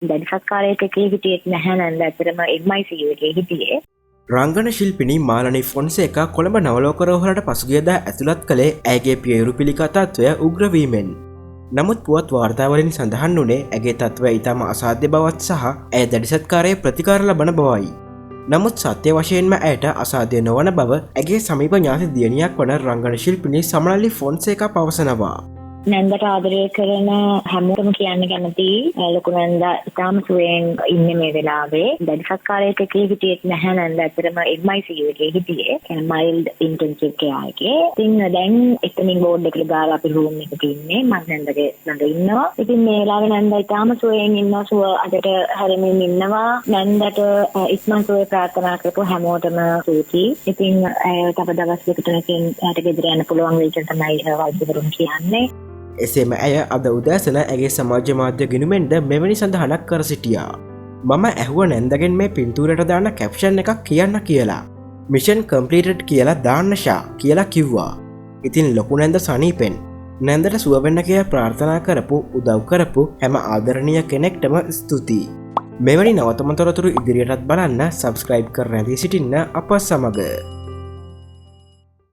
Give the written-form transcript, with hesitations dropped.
දැඩි සත්කාරයක හිටියෙත් නැහැ නේද? ඇත්තටම MICU එකේ හිටියේ. රංගන ශිල්පිනී මාලනී ෆොන්සේකා කොළඹ නවලෝක රෝහලට පසුගියදා ඇතුළත් කළේ ඇගේ පියවරු පිළිකා තත්ත්වය උග්‍රවීමෙන්. නමුත් පුවත් වාර්තාවලින් සඳහන් වුණේ ඇගේ තත්ත්වය ඉතාම අසාධ්‍ය බවත් සහ ඇය දැඩිසත්කාරයේ ප්‍රතිකාර ලබන බවයි. නමුත් සත්‍ය වශයෙන්ම ඇයට අසාධ්‍ය නොවන බව ඇගේ සමීප ඥාති දියණියක් වන රංගන ශිල්පිනී සමනලි ෆොන්සේකා පවසනවා. නැන්දට ආදරය කරන හැමෝටම කියන්න කැමති ලොකු නැන්දා ඉතාම සුවයෙන් ඉන්නේ මේ වෙලාවේ. දැඩි සත්කාරයක හිටියෙත් නැහැ නැන්දා. ඇත්තටම MICU එකේ හිටියේ. කියන්නේ මයිල්ඩ් ඉන්ටෙන්සිව් කෙයාර් එකේ. ඉතින් දැන් එතනින් බෝඩ් එකට දාලා අපි රූම් එකක ඉන්නේ. මම නැන්දගේ ළඟ ඉන්නවා. ඉතින් මේ වෙලාවේ නැන්දා ඉතාම සුවයෙන් ඉන්නවා. සුව අදට හැරෙමින් ඉන්නවා. නැන්දට ඉක්මන් සුවය ප්‍රාර්ථනා කරපු හැමෝටම ස්තුතියි. ඉතින් තව දවස් දෙකකින් එයාට ගෙදර යන්න පුළුවන් වෙයි කියලා තමයි වෛද්‍යවරුන් කියන්නේ. එසේම ඇය අද උදෑසන ඇගේ සමාජ මාධ්‍ය ගිණුමෙන්ද මෙවැනි සඳහනක් කර සිටියා. මම ඇහුව නැන්දගෙන් මේ පින්තූරයට දාන කැප්ෂන් එකක් කියන්න කියලා. මිෂන් කම්ප්ලීටඩ් කියලා දාන්න ෂා කියලා කිව්වා. ඉතින් ලොකු නැන්ද සනීපෙන් නැන්දට සුව වෙන්න කියලා ප්‍රාර්ථනා කරපු උදව් කරපු හැම ආදරණීය කෙනෙක්ටම ස්තුතියි. මෙවැනි නවතම තොරතුරු ඉදිරියටත් බලන්න සබ්ස්ක්‍රයිබ් කර නැති සිටින්න අප සමග.